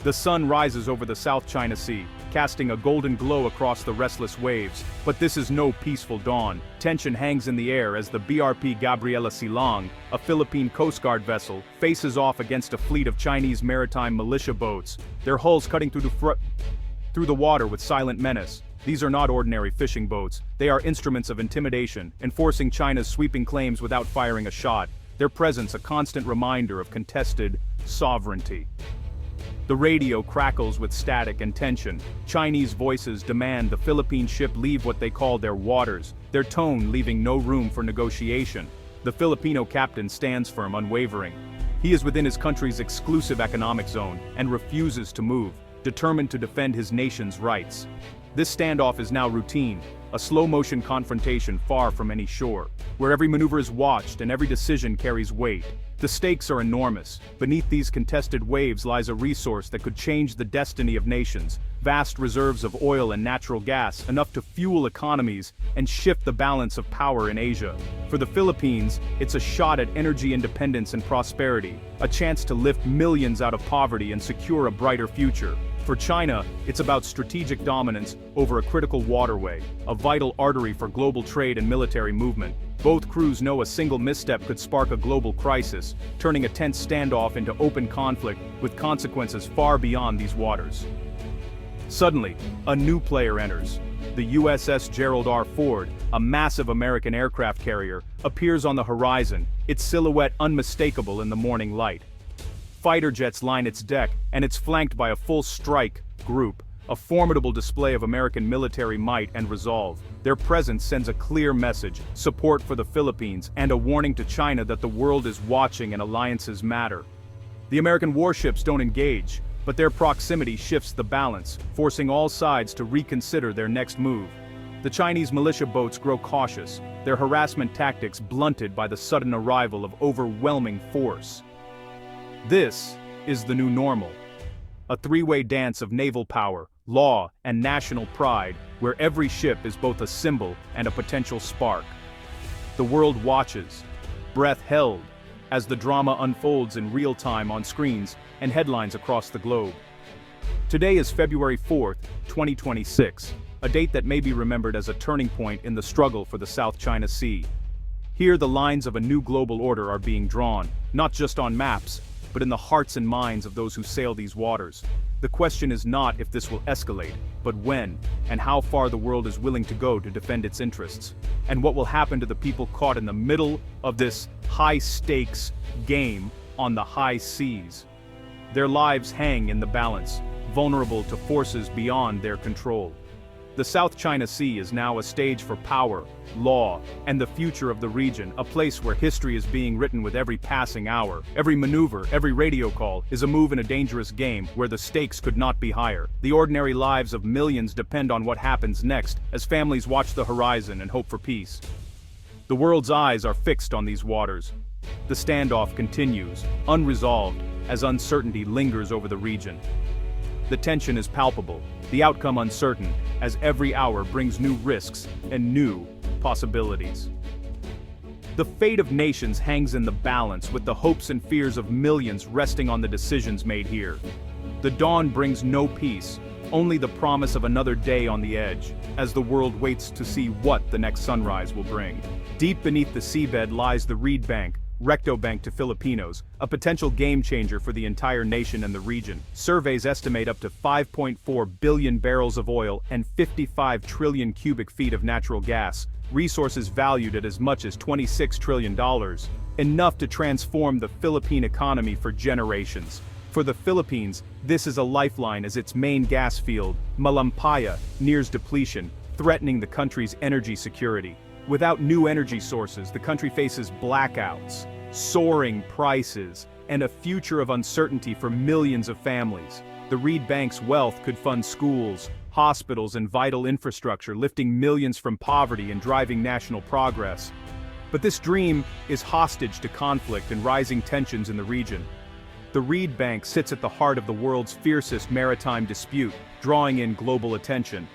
The sun rises over the South China Sea, casting a golden glow across the restless waves. But this is no peaceful dawn. Tension hangs in the air as the BRP Gabriela Silang, a Philippine Coast Guard vessel, faces off against a fleet of Chinese maritime militia boats, their hulls cutting through the water with silent menace. These are not ordinary fishing boats. They are instruments of intimidation, enforcing China's sweeping claims without firing a shot. Their presence a constant reminder of contested sovereignty. The radio crackles with static and tension. Chinese voices demand the Philippine ship leave what they call their waters, their tone leaving no room for negotiation. The Filipino captain stands firm, unwavering. He is within his country's exclusive economic zone and refuses to move, determined to defend his nation's rights. This standoff is now routine, a slow-motion confrontation far from any shore, where every maneuver is watched and every decision carries weight. The stakes are enormous. Beneath these contested waves lies a resource that could change the destiny of nations, vast reserves of oil and natural gas, enough to fuel economies and shift the balance of power in Asia. For the Philippines, it's a shot at energy independence and prosperity, a chance to lift millions out of poverty and secure a brighter future. For China, it's about strategic dominance over a critical waterway, a vital artery for global trade and military movement. Both crews know a single misstep could spark a global crisis, turning a tense standoff into open conflict with consequences far beyond these waters. Suddenly, a new player enters. The USS Gerald R. Ford, a massive American aircraft carrier, appears on the horizon, its silhouette unmistakable in the morning light. Fighter jets line its deck, and it's flanked by a full strike group, a formidable display of American military might and resolve. Their presence sends a clear message, support for the Philippines, and a warning to China that the world is watching and alliances matter. The American warships don't engage, but their proximity shifts the balance, forcing all sides to reconsider their next move. The Chinese militia boats grow cautious, their harassment tactics blunted by the sudden arrival of overwhelming force. This is the new normal. A three-way dance of naval power, law, and national pride, where every ship is both a symbol and a potential spark. The world watches, breath held, as the drama unfolds in real time on screens and headlines across the globe. Today is February 4th, 2026, a date that may be remembered as a turning point in the struggle for the South China Sea. Here the lines of a new global order are being drawn, not just on maps, but in the hearts and minds of those who sail these waters. The question is not if this will escalate, but when, and how far the world is willing to go to defend its interests, and what will happen to the people caught in the middle of this high-stakes game on the high seas. Their lives hang in the balance, vulnerable to forces beyond their control. The South China Sea is now a stage for power, law, and the future of the region, a place where history is being written with every passing hour. Every maneuver, every radio call, is a move in a dangerous game where the stakes could not be higher. The ordinary lives of millions depend on what happens next, as families watch the horizon and hope for peace. The world's eyes are fixed on these waters. The standoff continues, unresolved, as uncertainty lingers over the region. The tension is palpable, the outcome uncertain, as every hour brings new risks and new possibilities. The fate of nations hangs in the balance, with the hopes and fears of millions resting on the decisions made here. The dawn brings no peace, only the promise of another day on the edge, as the world waits to see what the next sunrise will bring. Deep beneath the seabed lies the reed bank, Recto Bank to Filipinos, a potential game-changer for the entire nation and the region. Surveys estimate up to 5.4 billion barrels of oil and 55 trillion cubic feet of natural gas, resources valued at as much as $26 trillion, enough to transform the Philippine economy for generations. For the Philippines, this is a lifeline as its main gas field, Malampaya, nears depletion, threatening the country's energy security. Without new energy sources, the country faces blackouts, soaring prices, and a future of uncertainty for millions of families. The reed bank's wealth could fund schools, hospitals, and vital infrastructure, lifting millions from poverty and driving national progress. But this dream is hostage to conflict and rising tensions in the region. The reed bank sits at the heart of the world's fiercest maritime dispute, drawing in global attention.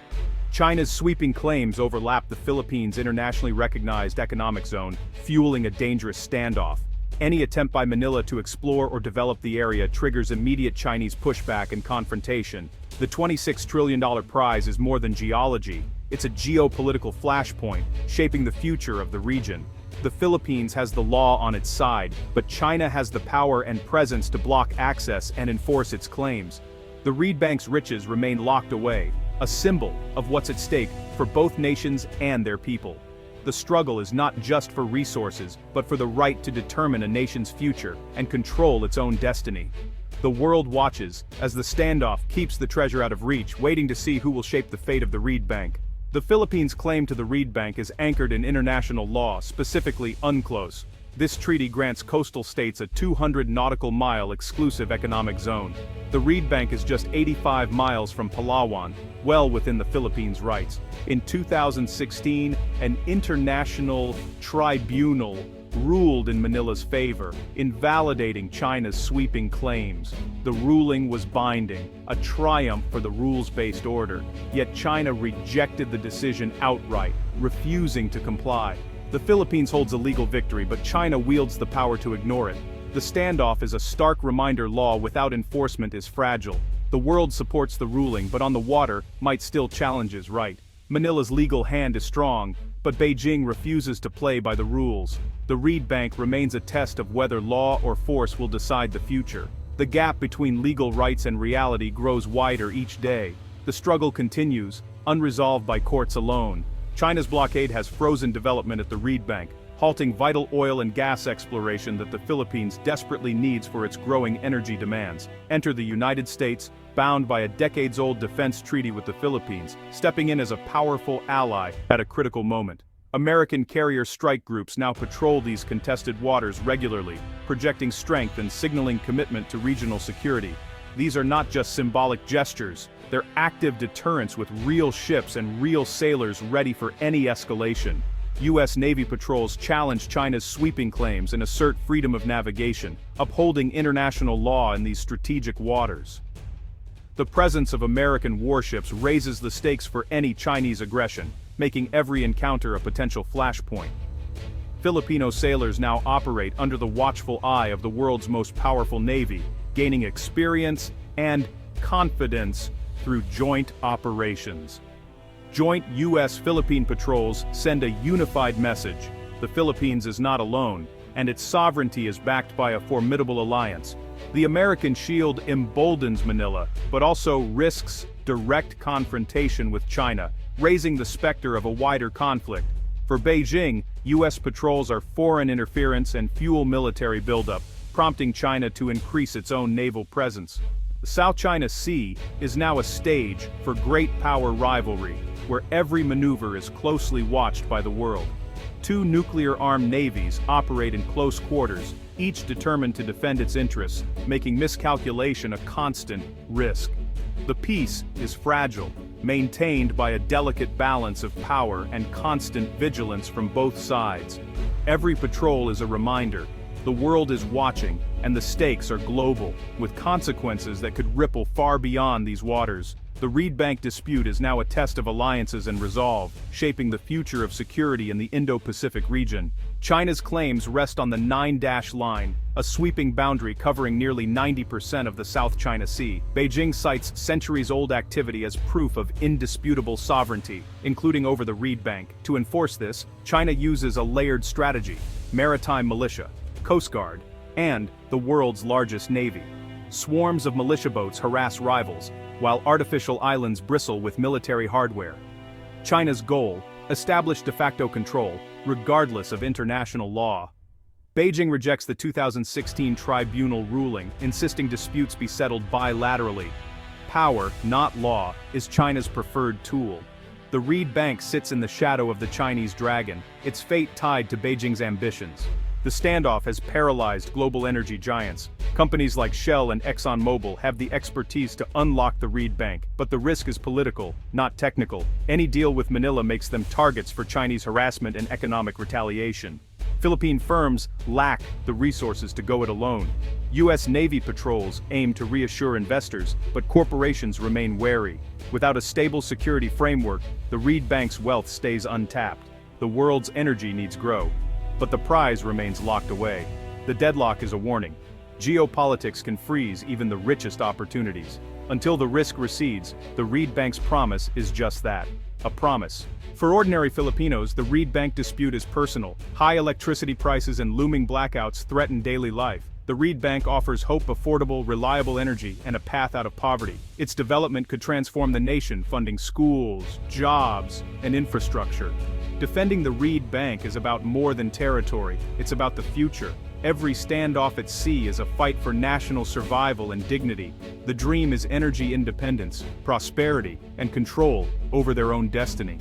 China's sweeping claims overlap the Philippines' internationally recognized economic zone, fueling a dangerous standoff. Any attempt by Manila to explore or develop the area triggers immediate Chinese pushback and confrontation. The $26 trillion prize is more than geology, it's a geopolitical flashpoint, shaping the future of the region. The Philippines has the law on its side, but China has the power and presence to block access and enforce its claims. The reed bank's riches remain locked away, a symbol of what's at stake for both nations and their people. The struggle is not just for resources, but for the right to determine a nation's future and control its own destiny. The world watches as the standoff keeps the treasure out of reach, waiting to see who will shape the fate of the reed bank. The Philippines' claim to the reed bank is anchored in international law, specifically UNCLOS. This treaty grants coastal states a 200 nautical mile exclusive economic zone. The reed bank is just 85 miles from Palawan, well within the Philippines' rights. In 2016, an international tribunal ruled in Manila's favor, invalidating China's sweeping claims. The ruling was binding, a triumph for the rules-based order, yet China rejected the decision outright, refusing to comply. The Philippines holds a legal victory, but China wields the power to ignore it. The standoff is a stark reminder law without enforcement is fragile. The world supports the ruling, but on the water, might still challenge is right. Manila's legal hand is strong, but Beijing refuses to play by the rules. The reed bank remains a test of whether law or force will decide the future. The gap between legal rights and reality grows wider each day. The struggle continues, unresolved by courts alone. China's blockade has frozen development at the reed bank, halting vital oil and gas exploration that the Philippines desperately needs for its growing energy demands. Enter the United States, bound by a decades-old defense treaty with the Philippines, stepping in as a powerful ally at a critical moment. American carrier strike groups now patrol these contested waters regularly, projecting strength and signaling commitment to regional security. These are not just symbolic gestures, they're active deterrents with real ships and real sailors ready for any escalation. U.S. Navy patrols challenge China's sweeping claims and assert freedom of navigation, upholding international law in these strategic waters. The presence of American warships raises the stakes for any Chinese aggression, making every encounter a potential flashpoint. Filipino sailors now operate under the watchful eye of the world's most powerful navy, gaining experience and confidence through joint operations. Joint U.S.-Philippine patrols send a unified message. The Philippines is not alone, and its sovereignty is backed by a formidable alliance. The American shield emboldens Manila, but also risks direct confrontation with China, raising the specter of a wider conflict. For Beijing, U.S. patrols are foreign interference and fuel military buildup, prompting China to increase its own naval presence. The South China Sea is now a stage for great power rivalry, where every maneuver is closely watched by the world. Two nuclear-armed navies operate in close quarters, each determined to defend its interests, making miscalculation a constant risk. The peace is fragile, maintained by a delicate balance of power and constant vigilance from both sides. Every patrol is a reminder. The world is watching, and the stakes are global, with consequences that could ripple far beyond these waters. The reed bank dispute is now a test of alliances and resolve, shaping the future of security in the Indo-Pacific region. China's claims rest on the 9-dash line, a sweeping boundary covering nearly 90% of the South China Sea. Beijing cites centuries-old activity as proof of indisputable sovereignty, including over the reed bank. To enforce this, China uses a layered strategy: maritime militia, Coast Guard, and the world's largest navy. Swarms of militia boats harass rivals, while artificial islands bristle with military hardware. China's goal: establish de facto control, regardless of international law. Beijing rejects the 2016 tribunal ruling, insisting disputes be settled bilaterally. Power, not law, is China's preferred tool. The reed bank sits in the shadow of the Chinese dragon, its fate tied to Beijing's ambitions. The standoff has paralyzed global energy giants. Companies like Shell and ExxonMobil have the expertise to unlock the reed bank, but the risk is political, not technical. Any deal with Manila makes them targets for Chinese harassment and economic retaliation. Philippine firms lack the resources to go it alone. U.S. Navy patrols aim to reassure investors, but corporations remain wary. Without a stable security framework, the reed bank's wealth stays untapped. The world's energy needs grow, but the prize remains locked away. The deadlock is a warning. Geopolitics can freeze even the richest opportunities. Until the risk recedes, the Reed Bank's promise is just that, a promise. For ordinary Filipinos, the Reed Bank dispute is personal. High electricity prices and looming blackouts threaten daily life. The Reed Bank offers hope, affordable, reliable energy, and a path out of poverty. Its development could transform the nation, funding schools, jobs, and infrastructure. Defending the Reed Bank is about more than territory, it's about the future. Every standoff at sea is a fight for national survival and dignity. The dream is energy independence, prosperity, and control over their own destiny.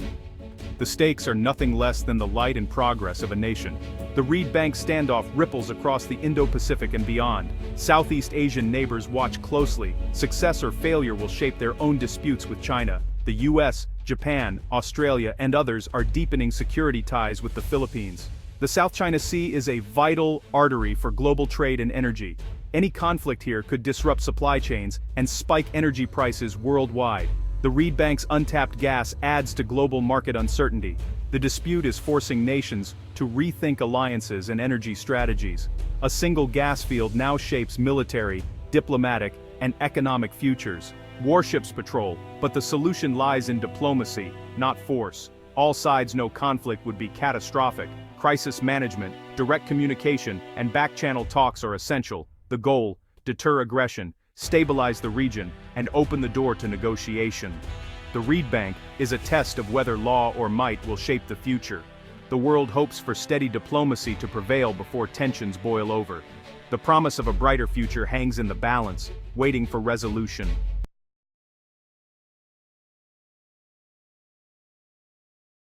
The stakes are nothing less than the light and progress of a nation. The Reed Bank standoff ripples across the Indo-Pacific and beyond. Southeast Asian neighbors watch closely. Success or failure will shape their own disputes with China. The US, Japan, Australia, and others are deepening security ties with the Philippines. The South China Sea is a vital artery for global trade and energy. Any conflict here could disrupt supply chains and spike energy prices worldwide. The Reed Bank's untapped gas adds to global market uncertainty. The dispute is forcing nations to rethink alliances and energy strategies. A single gas field now shapes military, diplomatic, and economic futures. Warships patrol, but the solution lies in diplomacy, not force. All sides know conflict would be catastrophic. Crisis management, direct communication, and back-channel talks are essential. The goal: deter aggression, stabilize the region, and open the door to negotiation. The Reed Bank is a test of whether law or might will shape the future. The world hopes for steady diplomacy to prevail before tensions boil over. The promise of a brighter future hangs in the balance, waiting for resolution.